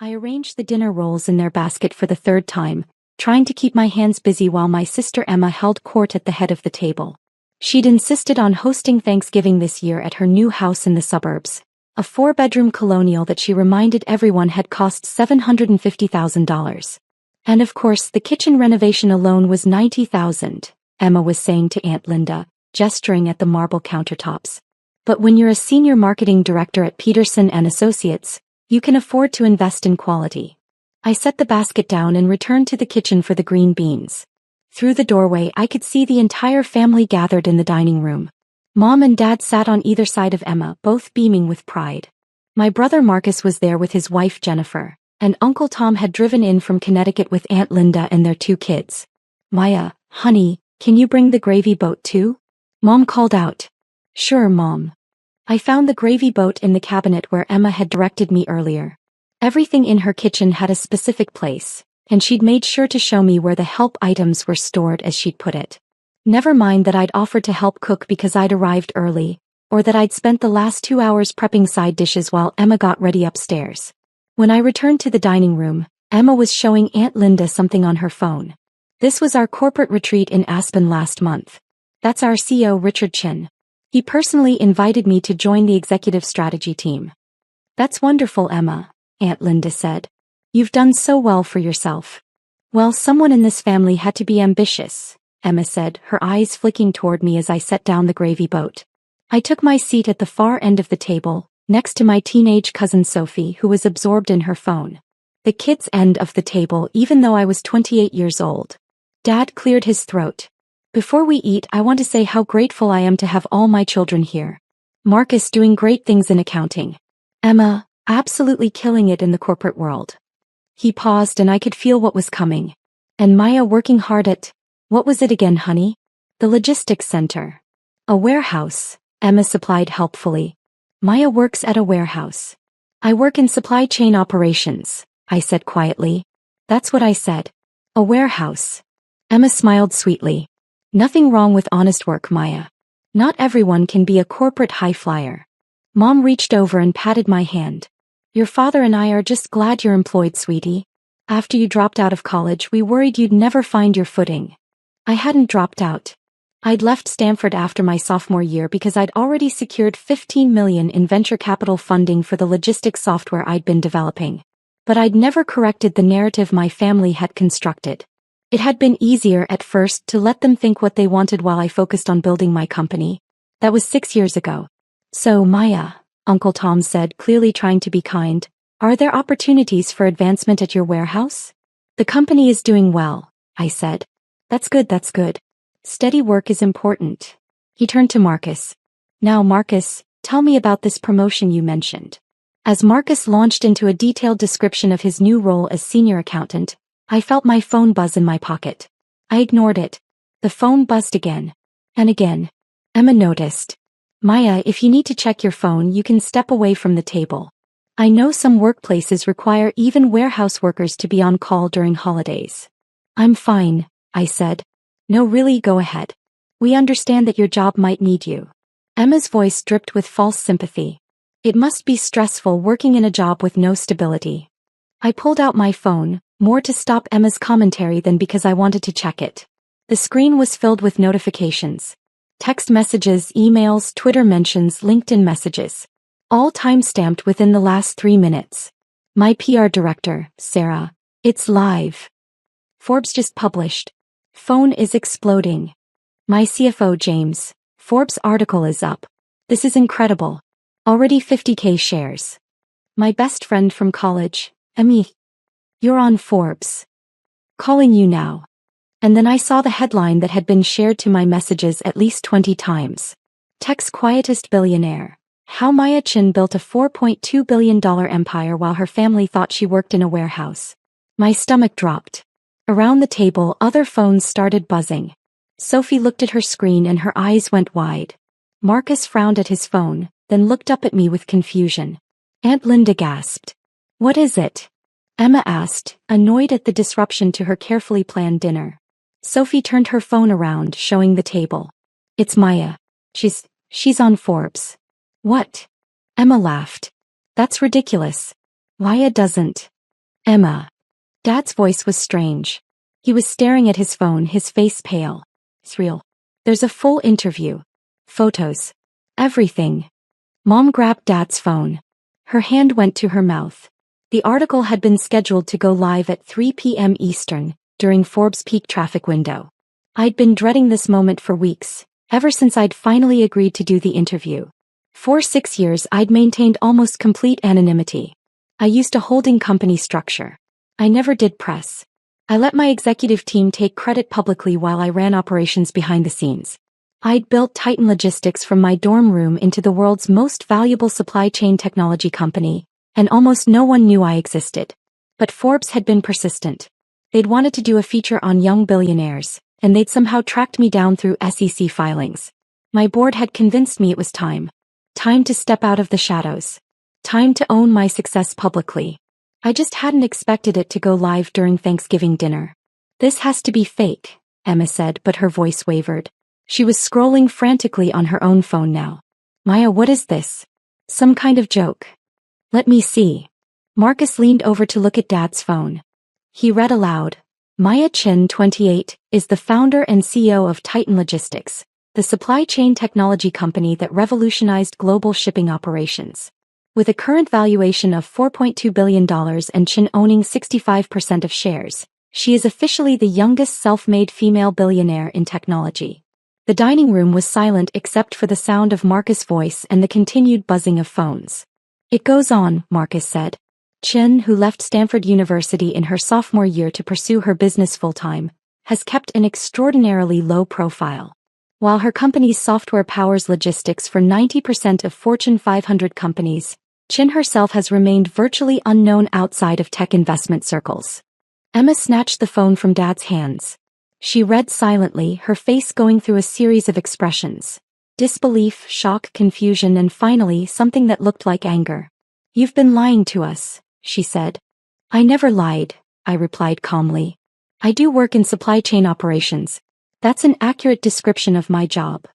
I arranged the dinner rolls in their basket for the third time, trying to keep my hands busy while my sister Emma held court at the head of the table. She'd insisted on hosting Thanksgiving this year at her new house in the suburbs, a 4-bedroom colonial that she reminded everyone had cost $750,000. And of course the kitchen renovation alone was $90,000, Emma was saying to Aunt Linda, gesturing at the marble countertops. But when you're a senior marketing director at Peterson & Associates, you can afford to invest in quality. I set the basket down and returned to the kitchen for the green beans. Through the doorway I could see the entire family gathered in the dining room. Mom and Dad sat on either side of Emma, both beaming with pride. My brother Marcus was there with his wife Jennifer, and Uncle Tom had driven in from Connecticut with Aunt Linda and their 2 kids. "Maya, honey, can you bring the gravy boat too?" Mom called out. "Sure, Mom." I found the gravy boat in the cabinet where Emma had directed me earlier. Everything in her kitchen had a specific place, and she'd made sure to show me where the help items were stored, as she'd put it. Never mind that I'd offered to help cook because I'd arrived early, or that I'd spent the last 2 hours prepping side dishes while Emma got ready upstairs. When I returned to the dining room, Emma was showing Aunt Linda something on her phone. "This was our corporate retreat in Aspen last month. That's our CEO Richard Chin. He personally invited me to join the executive strategy team." "That's wonderful, Emma," Aunt Linda said. "You've done so well for yourself." "Well, someone in this family had to be ambitious," Emma said, her eyes flicking toward me as I set down the gravy boat. I took my seat at the far end of the table, next to my teenage cousin Sophie, who was absorbed in her phone. The kids' end of the table, even though I was 28 years old. Dad cleared his throat. "Before we eat, I want to say how grateful I am to have all my children here. Marcus doing great things in accounting. Emma, absolutely killing it in the corporate world." He paused and I could feel what was coming. "And Maya working hard at, what was it again, honey?" "The logistics center." "A warehouse," Emma supplied helpfully. "Maya works at a warehouse." "I work in supply chain operations," I said quietly. "That's what I said. A warehouse." Emma smiled sweetly. "Nothing wrong with honest work, Maya. Not everyone can be a corporate high flyer." Mom reached over and patted my hand. "Your father and I are just glad you're employed, sweetie. After you dropped out of college, we worried you'd never find your footing." I hadn't dropped out. I'd left Stanford after my sophomore year because I'd already secured $15 million in venture capital funding for the logistics software I'd been developing. But I'd never corrected the narrative my family had constructed. It had been easier at first to let them think what they wanted while I focused on building my company. That was 6 years ago. "So, Maya," Uncle Tom said, clearly trying to be kind, "are there opportunities for advancement at your warehouse?" "The company is doing well," I said. That's good. Steady work is important." He turned to Marcus. "Now, Marcus, tell me about this promotion you mentioned." As Marcus launched into a detailed description of his new role as senior accountant, I felt my phone buzz in my pocket. I ignored it. The phone buzzed again. And again. Emma noticed. "Maya, if you need to check your phone, you can step away from the table. I know some workplaces require even warehouse workers to be on call during holidays." "I'm fine," I said. "No, really, go ahead. We understand that your job might need you." Emma's voice dripped with false sympathy. "It must be stressful working in a job with no stability." I pulled out my phone, more to stop Emma's commentary than because I wanted to check it. The screen was filled with notifications. Text messages, emails, Twitter mentions, LinkedIn messages. All time-stamped within the last 3 minutes. "My PR director, Sarah. It's live. Forbes just published. Phone is exploding. My CFO, James. Forbes article is up. This is incredible. Already 50K shares. My best friend from college, Emmy. You're on Forbes. Calling you now." And then I saw the headline that had been shared to my messages at least 20 times. "Tech's quietest billionaire. How Maya Chin built a $4.2 billion empire while her family thought she worked in a warehouse." My stomach dropped. Around the table, other phones started buzzing. Sophie looked at her screen and her eyes went wide. Marcus frowned at his phone, then looked up at me with confusion. Aunt Linda gasped. "What is it?" Emma asked, annoyed at the disruption to her carefully planned dinner. Sophie turned her phone around, showing the table. "It's Maya. She's on Forbes." "What?" Emma laughed. "That's ridiculous. Maya doesn't." Emma. Dad's voice was strange. He was staring at his phone, his face pale. It's real. There's a full interview. Photos. Everything. Mom grabbed Dad's phone. Her hand went to her mouth. The article had been scheduled to go live at 3 p.m. Eastern, during Forbes' peak traffic window. I'd been dreading this moment for weeks, ever since I'd finally agreed to do the interview. For 6 years I'd maintained almost complete anonymity. I used a holding company structure. I never did press. I let my executive team take credit publicly while I ran operations behind the scenes. I'd built Titan Logistics from my dorm room into the world's most valuable supply chain technology company, and almost no one knew I existed. But Forbes had been persistent. They'd wanted to do a feature on young billionaires, and they'd somehow tracked me down through SEC filings. My board had convinced me it was time. Time to step out of the shadows. Time to own my success publicly. I just hadn't expected it to go live during Thanksgiving dinner. This has to be fake, Emma said, but her voice wavered. She was scrolling frantically on her own phone now. Maya, what is this? Some kind of joke. Let me see. Marcus leaned over to look at Dad's phone. He read aloud. Maya Chin, 28, is the founder and CEO of Titan Logistics, the supply chain technology company that revolutionized global shipping operations. With a current valuation of $4.2 billion and Chin owning 65% of shares, she is officially the youngest self-made female billionaire in technology. The dining room was silent except for the sound of Marcus' voice and the continued buzzing of phones. It goes on, Marcus said. Chin, who left Stanford University in her sophomore year to pursue her business full-time, has kept an extraordinarily low profile. While her company's software powers logistics for 90% of Fortune 500 companies, Chin herself has remained virtually unknown outside of tech investment circles. Emma snatched the phone from Dad's hands. She read silently, her face going through a series of expressions. Disbelief, shock, confusion, and finally something that looked like anger. You've been lying to us, she said. I never lied, I replied calmly. I do work in supply chain operations. That's an accurate description of my job.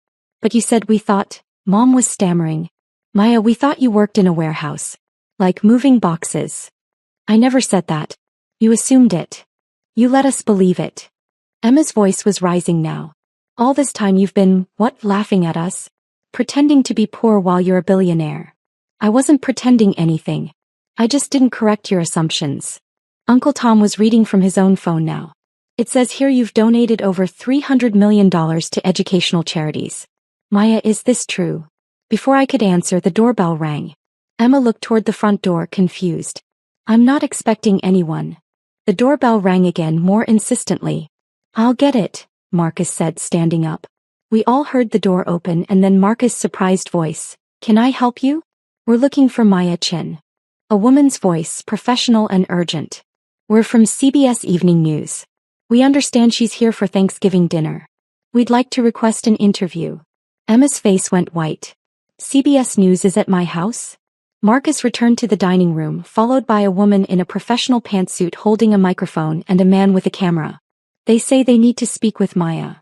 But you said we thought, Mom was stammering. Maya, we thought you worked in a warehouse. Like moving boxes. I never said that. You assumed it. You let us believe it. Emma's voice was rising now. All this time you've been, what, laughing at us? Pretending to be poor while you're a billionaire. I wasn't pretending anything. I just didn't correct your assumptions. Uncle Tom was reading from his own phone now. It says here you've donated over $300 million to educational charities. Maya, is this true? Before I could answer, the doorbell rang. Emma looked toward the front door, confused. I'm not expecting anyone. The doorbell rang again, more insistently. I'll get it, Marcus said, standing up. We all heard the door open and then Marcus' surprised voice. Can I help you? We're looking for Maya Chin. A woman's voice, professional and urgent. We're from CBS Evening News. We understand she's here for Thanksgiving dinner. We'd like to request an interview. Emma's face went white. CBS News is at my house? Marcus returned to the dining room, followed by a woman in a professional pantsuit holding a microphone and a man with a camera. They say they need to speak with Maya.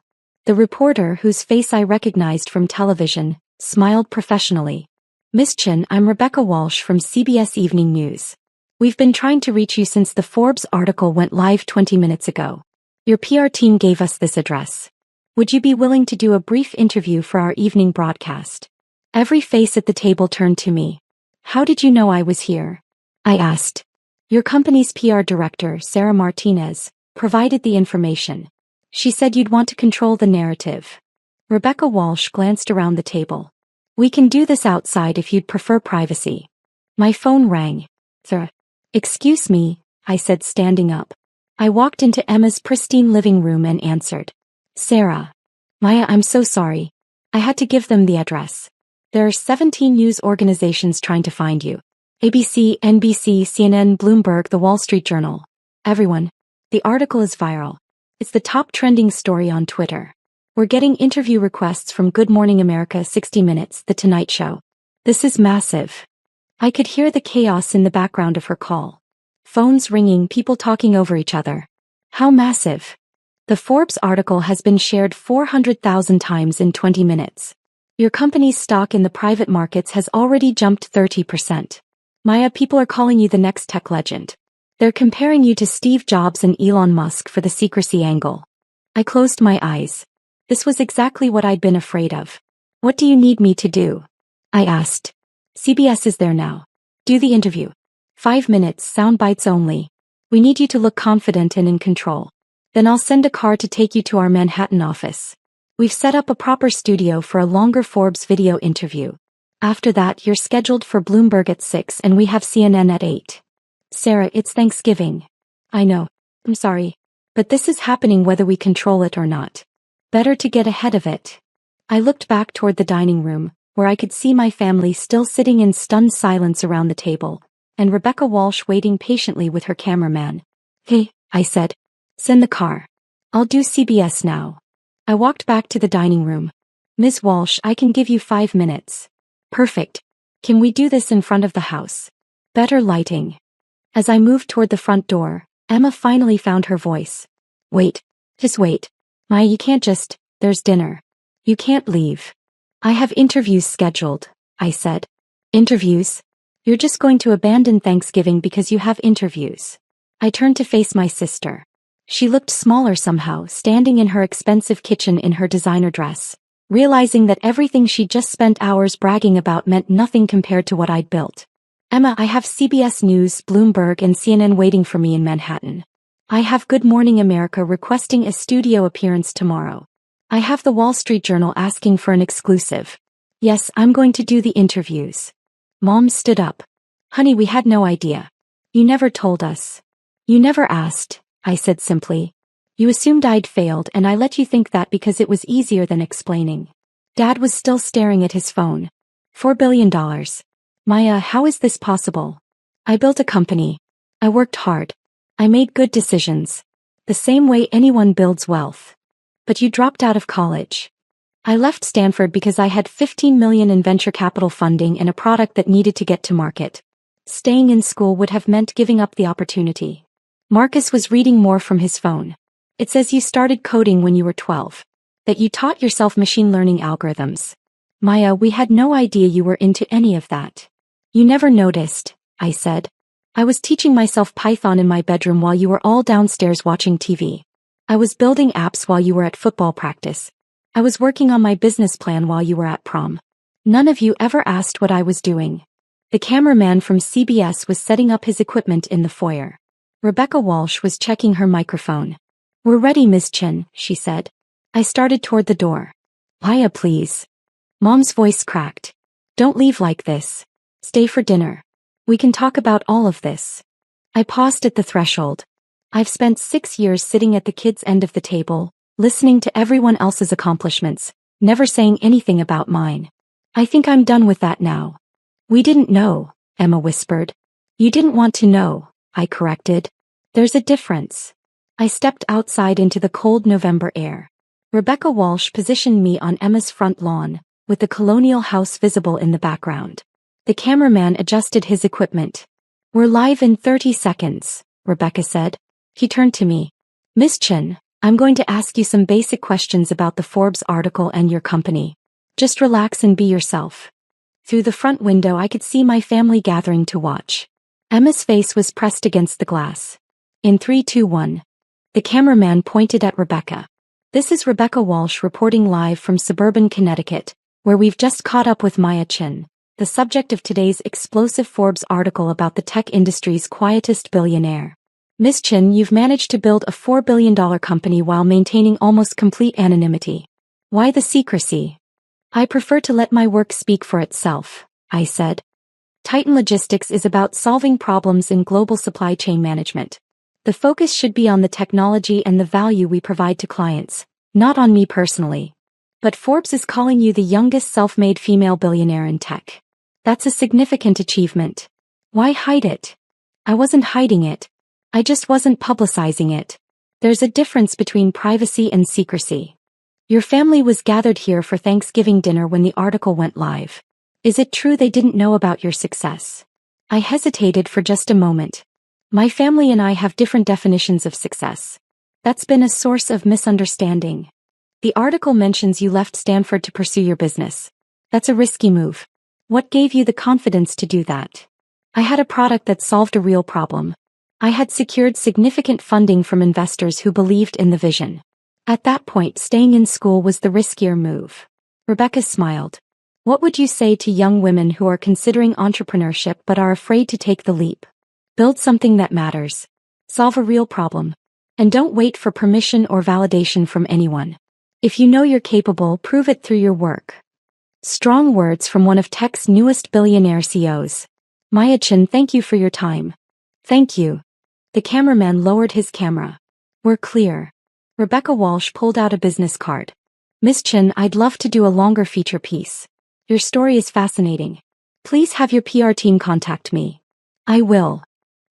The reporter, whose face I recognized from television, smiled professionally. Miss Chin, I'm Rebecca Walsh from CBS Evening News. We've been trying to reach you since the Forbes article went live 20 minutes ago. Your PR team gave us this address. Would you be willing to do a brief interview for our evening broadcast? Every face at the table turned to me. How did you know I was here? I asked. Your company's PR director, Sarah Martinez, provided the information. She said you'd want to control the narrative. Rebecca Walsh glanced around the table. We can do this outside if you'd prefer privacy. My phone rang. Sir. Excuse me, I said, standing up. I walked into Emma's pristine living room and answered. Sarah. Maya, I'm so sorry. I had to give them the address. There are 17 news organizations trying to find you. ABC, NBC, CNN, Bloomberg, The Wall Street Journal. Everyone. The article is viral. It's the top trending story on Twitter. We're getting interview requests from Good Morning America, 60 Minutes, The Tonight Show. This is massive. I could hear the chaos in the background of her call. Phones ringing, people talking over each other. How massive? The Forbes article has been shared 400,000 times in 20 minutes. Your company's stock in the private markets has already jumped 30%. Maya, people are calling you the next tech legend. They're comparing you to Steve Jobs and Elon Musk for the secrecy angle. I closed my eyes. This was exactly what I'd been afraid of. What do you need me to do? I asked. CBS is there now. Do the interview. 5 minutes, sound bites only. We need you to look confident and in control. Then I'll send a car to take you to our Manhattan office. We've set up a proper studio for a longer Forbes video interview. After that, you're scheduled for Bloomberg at 6 and we have CNN at 8. Sarah, it's Thanksgiving. I know. I'm sorry. But this is happening whether we control it or not. Better to get ahead of it. I looked back toward the dining room, where I could see my family still sitting in stunned silence around the table, and Rebecca Walsh waiting patiently with her cameraman. Hey, I said. Send the car. I'll do CBS now. I walked back to the dining room. Ms. Walsh, I can give you 5 minutes. Perfect. Can we do this in front of the house? Better lighting. As I moved toward the front door, Emma finally found her voice. Wait. Just wait. Maya, you can't just, there's dinner. You can't leave. I have interviews scheduled, I said. Interviews? You're just going to abandon Thanksgiving because you have interviews. I turned to face my sister. She looked smaller somehow, standing in her expensive kitchen in her designer dress, realizing that everything she'd just spent hours bragging about meant nothing compared to what I'd built. Emma, I have CBS News, Bloomberg and CNN waiting for me in Manhattan. I have Good Morning America requesting a studio appearance tomorrow. I have the Wall Street Journal asking for an exclusive. Yes, I'm going to do the interviews. Mom stood up. Honey, we had no idea. You never told us. You never asked, I said simply. You assumed I'd failed and I let you think that because it was easier than explaining. Dad was still staring at his phone. $4 billion. Maya, how is this possible? I built a company. I worked hard. I made good decisions. The same way anyone builds wealth. But you dropped out of college. I left Stanford because I had $15 million in venture capital funding and a product that needed to get to market. Staying in school would have meant giving up the opportunity. Marcus was reading more from his phone. It says you started coding when you were 12. That you taught yourself machine learning algorithms. Maya, we had no idea you were into any of that. You never noticed, I said. I was teaching myself Python in my bedroom while you were all downstairs watching TV. I was building apps while you were at football practice. I was working on my business plan while you were at prom. None of you ever asked what I was doing. The cameraman from CBS was setting up his equipment in the foyer. Rebecca Walsh was checking her microphone. We're ready, Miss Chen, she said. I started toward the door. Maya, please. Mom's voice cracked. Don't leave like this. Stay for dinner. We can talk about all of this. I paused at the threshold. I've spent 6 years sitting at the kids' end of the table, listening to everyone else's accomplishments, never saying anything about mine. I think I'm done with that now. We didn't know, Emma whispered. You didn't want to know, I corrected. There's a difference. I stepped outside into the cold November air. Rebecca Walsh positioned me on Emma's front lawn, with the colonial house visible in the background. The cameraman adjusted his equipment. We're live in 30 seconds, Rebecca said. He turned to me. Miss Chen, I'm going to ask you some basic questions about the Forbes article and your company. Just relax and be yourself. Through the front window I could see my family gathering to watch. Emma's face was pressed against the glass. In 3, 2, 1. The cameraman pointed at Rebecca. This is Rebecca Walsh reporting live from suburban Connecticut, where we've just caught up with Maya Chen, the subject of today's explosive Forbes article about the tech industry's quietest billionaire. Miss Chen, you've managed to build a $4 billion company while maintaining almost complete anonymity. Why the secrecy? I prefer to let my work speak for itself, I said. Titan Logistics is about solving problems in global supply chain management. The focus should be on the technology and the value we provide to clients, not on me personally. But Forbes is calling you the youngest self-made female billionaire in tech. That's a significant achievement. Why hide it? I wasn't hiding it. I just wasn't publicizing it. There's a difference between privacy and secrecy. Your family was gathered here for Thanksgiving dinner when the article went live. Is it true they didn't know about your success? I hesitated for just a moment. My family and I have different definitions of success. That's been a source of misunderstanding. The article mentions you left Stanford to pursue your business. That's a risky move. What gave you the confidence to do that? I had a product that solved a real problem. I had secured significant funding from investors who believed in the vision. At that point, staying in school was the riskier move. Rebecca smiled. What would you say to young women who are considering entrepreneurship but are afraid to take the leap? Build something that matters. Solve a real problem. And don't wait for permission or validation from anyone. If you know you're capable, prove it through your work. Strong words from one of tech's newest billionaire CEOs. Maya Chin, thank you for your time. Thank you. The cameraman lowered his camera. We're clear. Rebecca Walsh pulled out a business card. Miss Chin, I'd love to do a longer feature piece. Your story is fascinating. Please have your PR team contact me. I will.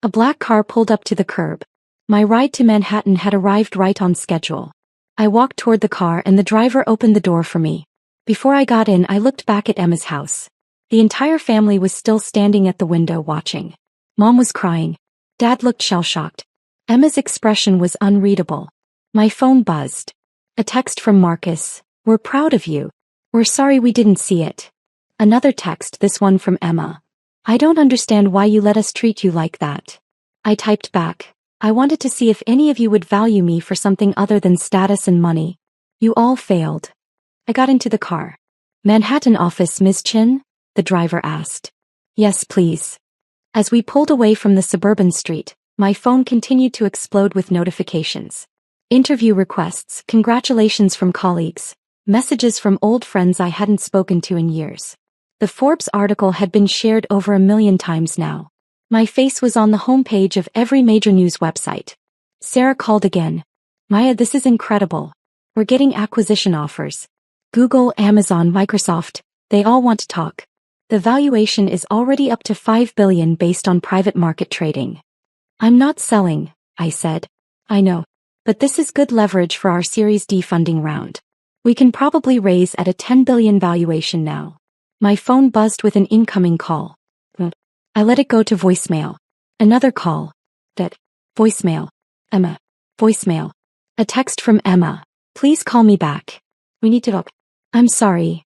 A black car pulled up to the curb. My ride to Manhattan had arrived right on schedule. I walked toward the car and the driver opened the door for me. Before I got in, I looked back at Emma's house. The entire family was still standing at the window watching. Mom was crying. Dad looked shell-shocked. Emma's expression was unreadable. My phone buzzed. A text from Marcus. We're proud of you. We're sorry we didn't see it. Another text, this one from Emma. I don't understand why you let us treat you like that. I typed back. I wanted to see if any of you would value me for something other than status and money. You all failed. I got into the car. Manhattan office, Ms. Chin? The driver asked. Yes, please. As we pulled away from the suburban street, my phone continued to explode with notifications. Interview requests, congratulations from colleagues, messages from old friends I hadn't spoken to in years. The Forbes article had been shared over 1 million times now. My face was on the homepage of every major news website. Sarah called again. Maya, this is incredible. We're getting acquisition offers. Google, Amazon, Microsoft, they all want to talk. The valuation is already up to $5 billion based on private market trading. I'm not selling, I said. I know. But this is good leverage for our Series D funding round. We can probably raise at a $10 billion valuation now. My phone buzzed with an incoming call. I let it go to voicemail. Another call. Voicemail. Emma. Voicemail. A text from Emma. Please call me back. We need to talk. I'm sorry.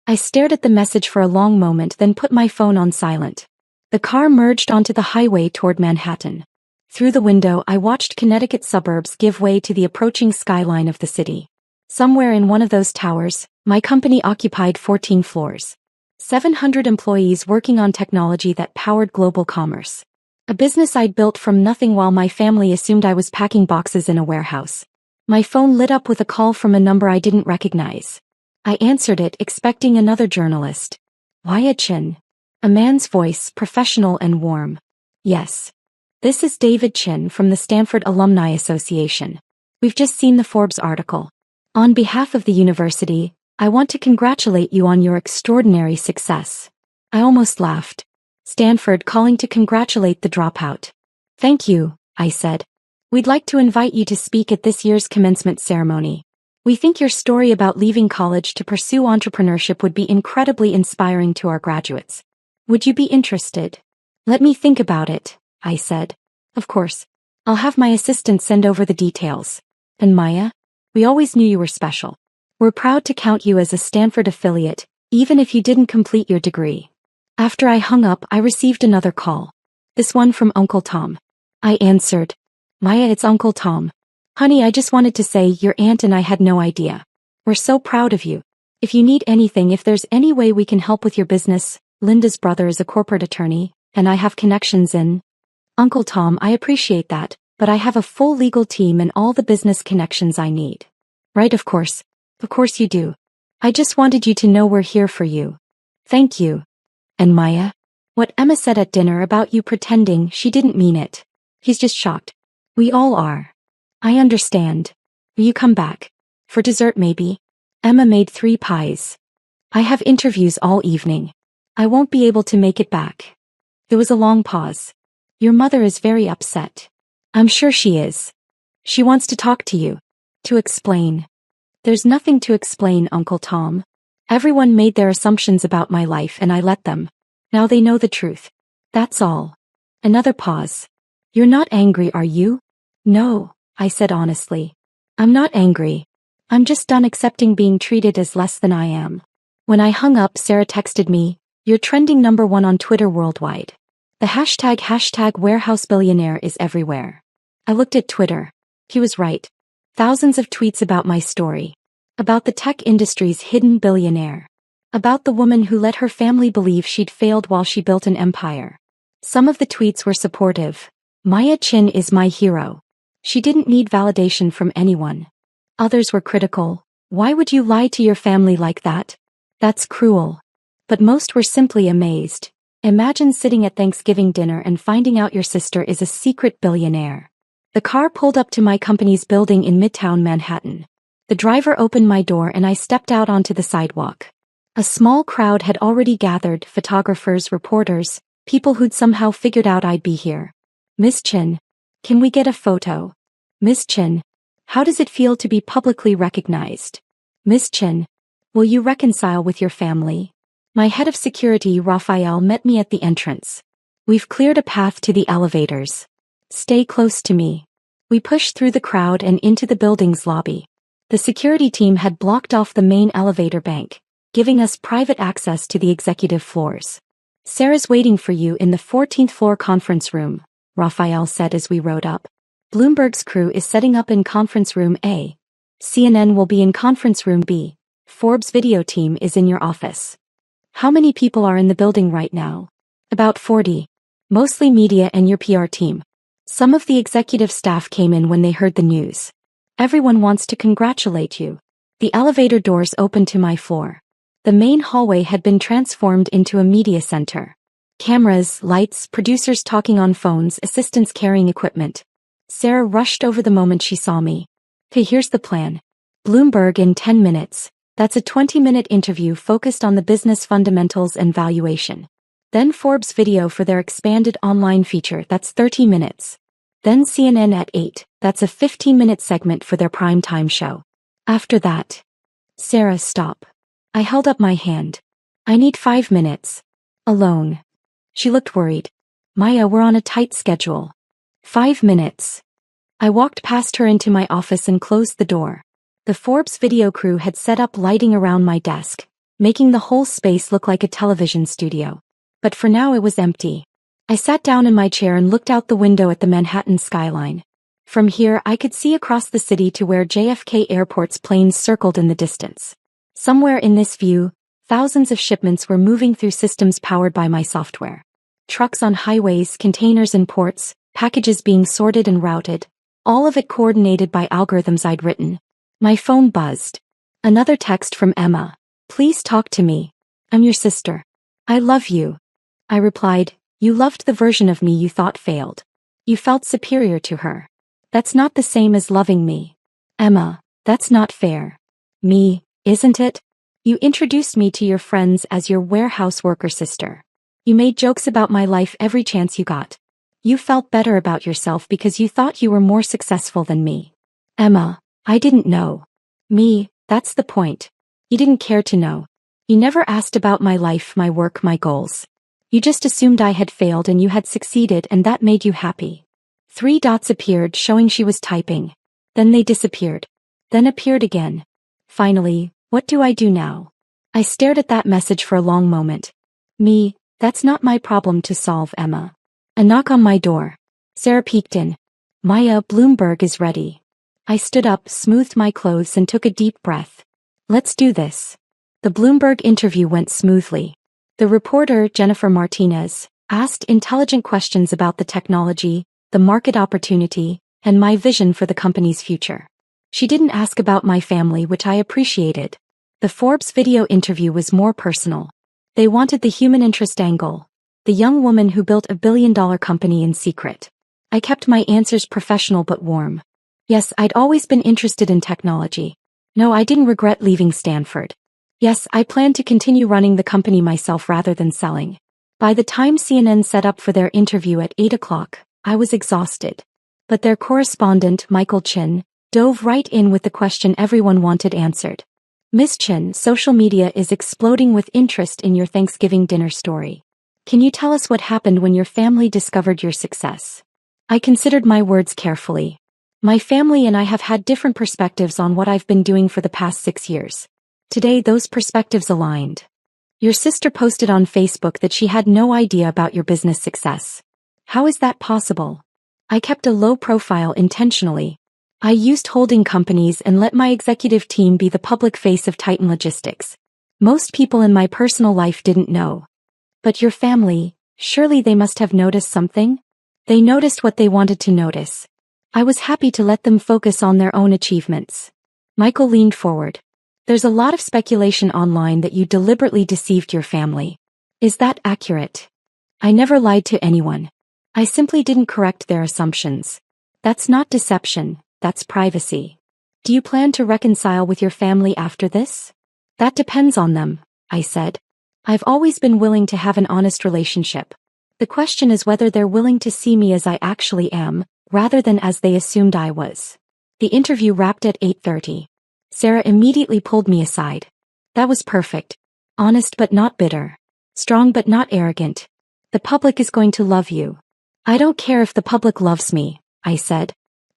I stared at the message for a long moment, then put my phone on silent. The car merged onto the highway toward Manhattan. Through the window, I watched Connecticut suburbs give way to the approaching skyline of the city. Somewhere in one of those towers, my company occupied 14 floors. 700 employees working on technology that powered global commerce. A business I'd built from nothing while my family assumed I was packing boxes in a warehouse. My phone lit up with a call from a number I didn't recognize. I answered it, expecting another journalist. Maya Chin. A man's voice, professional and warm. Yes. This is David Chin from the Stanford Alumni Association. We've just seen the Forbes article. On behalf of the university, I want to congratulate you on your extraordinary success. I almost laughed. Stanford calling to congratulate the dropout. Thank you, I said. We'd like to invite you to speak at this year's commencement ceremony. We think your story about leaving college to pursue entrepreneurship would be incredibly inspiring to our graduates. Would you be interested? Let me think about it, I said. Of course. I'll have my assistant send over the details. And Maya? We always knew you were special. We're proud to count you as a Stanford affiliate, even if you didn't complete your degree. After I hung up, I received another call. This one from Uncle Tom. I answered. Maya, it's Uncle Tom. Honey, I just wanted to say your aunt and I had no idea. We're so proud of you. If you need anything, if there's any way we can help with your business, Linda's brother is a corporate attorney, and I have connections in. Uncle Tom, I appreciate that, but I have a full legal team and all the business connections I need. Right, of course. Of course you do. I just wanted you to know we're here for you. Thank you. And Maya? What Emma said at dinner about you pretending she didn't mean it. He's just shocked. We all are. I understand. Will you come back? For dessert maybe? Emma made 3 pies. I have interviews all evening. I won't be able to make it back. There was a long pause. Your mother is very upset. I'm sure she is. She wants to talk to you. To explain. There's nothing to explain, Uncle Tom. Everyone made their assumptions about my life and I let them. Now they know the truth. That's all. Another pause. You're not angry, are you? No, I said honestly. I'm not angry. I'm just done accepting being treated as less than I am. When I hung up, Sarah texted me, "You're trending #1 on Twitter worldwide." The hashtag warehouse billionaire is everywhere. I looked at Twitter. He was right. Thousands of tweets about my story. About the tech industry's hidden billionaire. About the woman who let her family believe she'd failed while she built an empire. Some of the tweets were supportive. Maya Chin is my hero. She didn't need validation from anyone. Others were critical. Why would you lie to your family like that? That's cruel. But most were simply amazed. Imagine sitting at Thanksgiving dinner and finding out your sister is a secret billionaire. The car pulled up to my company's building in Midtown Manhattan. The driver opened my door and I stepped out onto the sidewalk. A small crowd had already gathered, photographers, reporters, people who'd somehow figured out I'd be here. Miss Chin, can we get a photo? Miss Chin, how does it feel to be publicly recognized? Miss Chin, will you reconcile with your family? My head of security, Raphael, met me at the entrance. We've cleared a path to the elevators. Stay close to me. We pushed through the crowd and into the building's lobby. The security team had blocked off the main elevator bank, giving us private access to the executive floors. Sarah's waiting for you in the 14th floor conference room, Raphael said as we rode up. Bloomberg's crew is setting up in conference room A. CNN will be in conference room B. Forbes' video team is in your office. How many people are in the building right now? About 40. Mostly media and your PR team. Some of the executive staff came in when they heard the news. Everyone wants to congratulate you. The elevator doors opened to my floor. The main hallway had been transformed into a media center. Cameras, lights, producers talking on phones, assistants carrying equipment. Sarah rushed over the moment she saw me. Okay, here's the plan. Bloomberg in 10 minutes. That's a 20-minute interview focused on the business fundamentals and valuation. Then Forbes video for their expanded online feature, that's 30 minutes. Then CNN at 8, that's a 15-minute segment for their primetime show. After that. Sarah, stop. I held up my hand. I need 5 minutes. Alone. She looked worried. Maya, we're on a tight schedule. 5 minutes. I walked past her into my office and closed the door. The Forbes video crew had set up lighting around my desk, making the whole space look like a television studio. But for now it was empty. I sat down in my chair and looked out the window at the Manhattan skyline. From here I could see across the city to where JFK Airport's planes circled in the distance. Somewhere in this view, thousands of shipments were moving through systems powered by my software. Trucks on highways, containers in ports, packages being sorted and routed, all of it coordinated by algorithms I'd written. My phone buzzed. Another text from Emma. Please talk to me. I'm your sister. I love you. I replied, you loved the version of me you thought failed. You felt superior to her. That's not the same as loving me. Emma, that's not fair. Me, isn't it? You introduced me to your friends as your warehouse worker sister. You made jokes about my life every chance you got. You felt better about yourself because you thought you were more successful than me. Emma, I didn't know. Me, that's the point. You didn't care to know. You never asked about my life, my work, my goals. You just assumed I had failed and you had succeeded and that made you happy. 3 dots appeared showing she was typing. Then they disappeared. Then appeared again. Finally, what do I do now? I stared at that message for a long moment. Me, that's not my problem to solve, Emma. A knock on my door. Sarah peeked in. Maya, Bloomberg is ready. I stood up, smoothed my clothes and took a deep breath. Let's do this. The Bloomberg interview went smoothly. The reporter, Jennifer Martinez, asked intelligent questions about the technology, the market opportunity, and my vision for the company's future. She didn't ask about my family, which I appreciated. The Forbes video interview was more personal. They wanted the human interest angle. The young woman who built a billion-dollar company in secret. I kept my answers professional but warm. Yes, I'd always been interested in technology. No, I didn't regret leaving Stanford. Yes, I planned to continue running the company myself rather than selling. By the time CNN set up for their interview at 8 o'clock, I was exhausted. But their correspondent, Michael Chin, dove right in with the question everyone wanted answered. Miss Chin, social media is exploding with interest in your Thanksgiving dinner story. Can you tell us what happened when your family discovered your success? I considered my words carefully. My family and I have had different perspectives on what I've been doing for the past 6 years. Today those perspectives aligned. Your sister posted on Facebook that she had no idea about your business success. How is that possible? I kept a low profile intentionally. I used holding companies and let my executive team be the public face of Titan Logistics. Most people in my personal life didn't know. But your family, surely they must have noticed something? They noticed what they wanted to notice. I was happy to let them focus on their own achievements. Michael leaned forward. There's a lot of speculation online that you deliberately deceived your family. Is that accurate? I never lied to anyone. I simply didn't correct their assumptions. That's not deception, that's privacy. Do you plan to reconcile with your family after this? That depends on them, I said. I've always been willing to have an honest relationship. The question is whether they're willing to see me as I actually am, rather than as they assumed I was. The interview wrapped at 8:30. Sarah immediately pulled me aside. That was perfect. Honest but not bitter. Strong but not arrogant. The public is going to love you. I don't care if the public loves me, I said.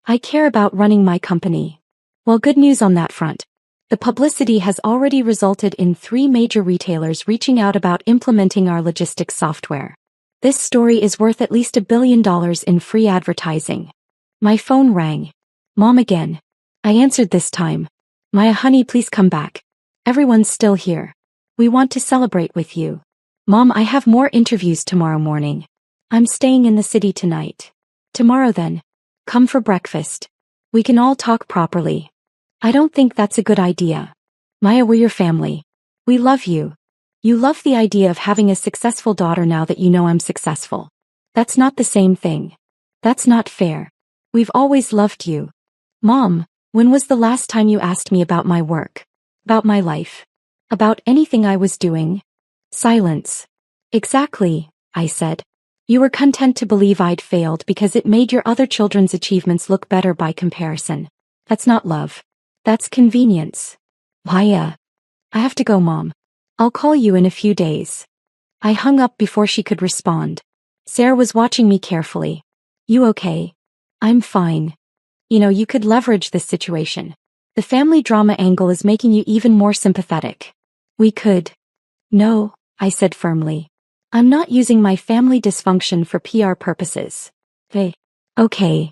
I care about running my company. Well, good news on that front. The publicity has already resulted in 3 major retailers reaching out about implementing our logistics software. This story is worth at least $1 billion in free advertising. My phone rang. Mom again. I answered this time. Maya, honey, please come back. Everyone's still here. We want to celebrate with you. Mom, I have more interviews tomorrow morning. I'm staying in the city tonight. Tomorrow then. Come for breakfast. We can all talk properly. I don't think that's a good idea. Maya, we're your family. We love you. You love the idea of having a successful daughter now that you know I'm successful. That's not the same thing. That's not fair. We've always loved you. Mom, when was the last time you asked me about my work? About my life? About anything I was doing? Silence. Exactly, I said. You were content to believe I'd failed because it made your other children's achievements look better by comparison. That's not love. That's convenience. Maya. I have to go, Mom. I'll call you in a few days. I hung up before she could respond. Sarah was watching me carefully. You okay? I'm fine. You know, you could leverage this situation. The family drama angle is making you even more sympathetic. We could. No, I said firmly. I'm not using my family dysfunction for PR purposes. Hey. Okay.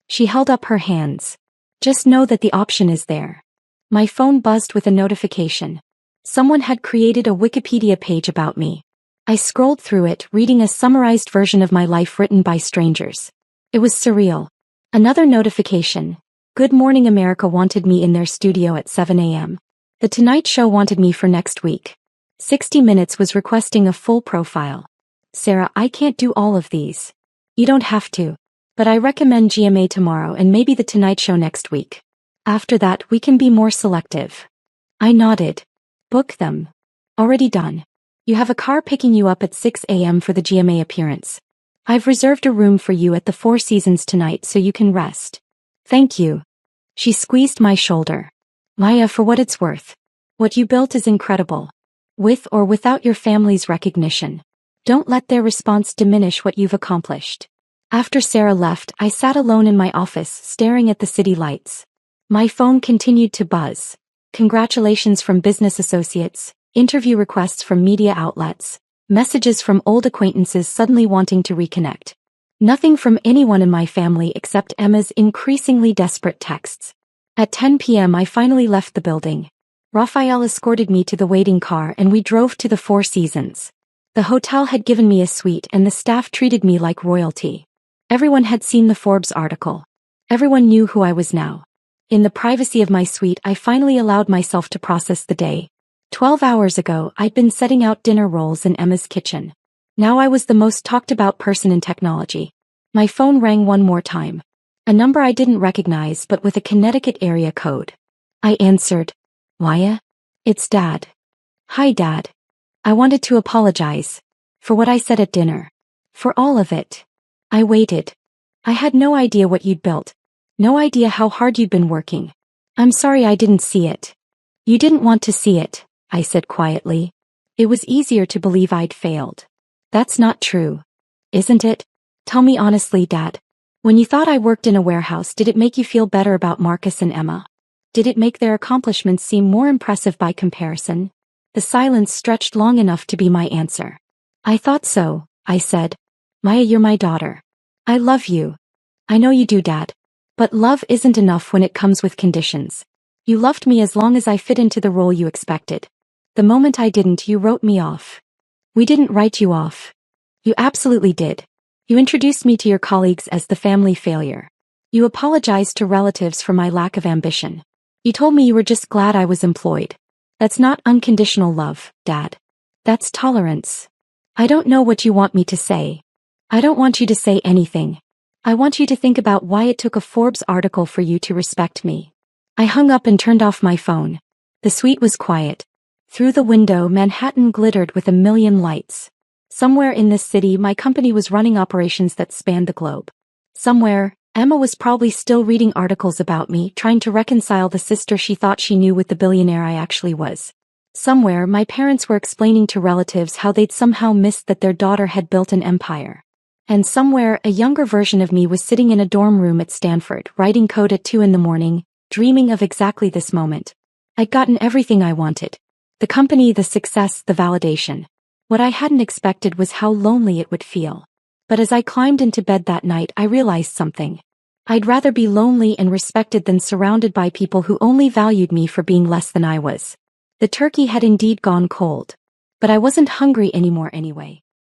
She held up her hands. Just know that the option is there. My phone buzzed with a notification. Someone had created a Wikipedia page about me. I scrolled through it, reading a summarized version of my life written by strangers. It was surreal. Another notification. Good Morning America wanted me in their studio at 7 a.m. The Tonight Show wanted me for next week. 60 Minutes was requesting a full profile. Sarah, I can't do all of these. You don't have to. But I recommend GMA tomorrow and maybe The Tonight Show next week. After that, we can be more selective. I nodded. Book them. Already done. You have a car picking you up at 6 a.m. for the GMA appearance. I've reserved a room for you at the Four Seasons tonight so you can rest. Thank you. She squeezed my shoulder. Maya, for what it's worth. What you built is incredible. With or without your family's recognition. Don't let their response diminish what you've accomplished. After Sarah left, I sat alone in my office, staring at the city lights. My phone continued to buzz. Congratulations from business associates, interview requests from media outlets, messages from old acquaintances suddenly wanting to reconnect. Nothing from anyone in my family except Emma's increasingly desperate texts. At 10 p.m. I finally left the building. Raphael escorted me to the waiting car and we drove to the Four Seasons. The hotel had given me a suite and the staff treated me like royalty. Everyone had seen the Forbes article. Everyone knew who I was now. In the privacy of my suite, I finally allowed myself to process the day. 12 hours ago, I'd been setting out dinner rolls in Emma's kitchen. Now I was the most talked about person in technology. My phone rang one more time. A number I didn't recognize but with a Connecticut area code. I answered. Maya? It's Dad. Hi, Dad. I wanted to apologize. For what I said at dinner. For all of it. I waited. I had no idea what you'd built. No idea how hard you'd been working. I'm sorry I didn't see it. You didn't want to see it, I said quietly. It was easier to believe I'd failed. That's not true. Isn't it? Tell me honestly, Dad. When you thought I worked in a warehouse, did it make you feel better about Marcus and Emma? Did it make their accomplishments seem more impressive by comparison? The silence stretched long enough to be my answer. I thought so, I said. Maya, you're my daughter. I love you. I know you do, Dad. But love isn't enough when it comes with conditions. You loved me as long as I fit into the role you expected. The moment I didn't, you wrote me off. We didn't write you off. You absolutely did. You introduced me to your colleagues as the family failure. You apologized to relatives for my lack of ambition. You told me you were just glad I was employed. That's not unconditional love, Dad. That's tolerance. I don't know what you want me to say. I don't want you to say anything. I want you to think about why it took a Forbes article for you to respect me. I hung up and turned off my phone. The suite was quiet. Through the window, Manhattan glittered with a million lights. Somewhere in this city, my company was running operations that spanned the globe. Somewhere, Emma was probably still reading articles about me, trying to reconcile the sister she thought she knew with the billionaire I actually was. Somewhere, my parents were explaining to relatives how they'd somehow missed that their daughter had built an empire. And somewhere, a younger version of me was sitting in a dorm room at Stanford, writing code at 2 a.m, dreaming of exactly this moment. I'd gotten everything I wanted. The company, the success, the validation. What I hadn't expected was how lonely it would feel. But as I climbed into bed that night, I realized something. I'd rather be lonely and respected than surrounded by people who only valued me for being less than I was. The turkey had indeed gone cold. But I wasn't hungry anymore anyway.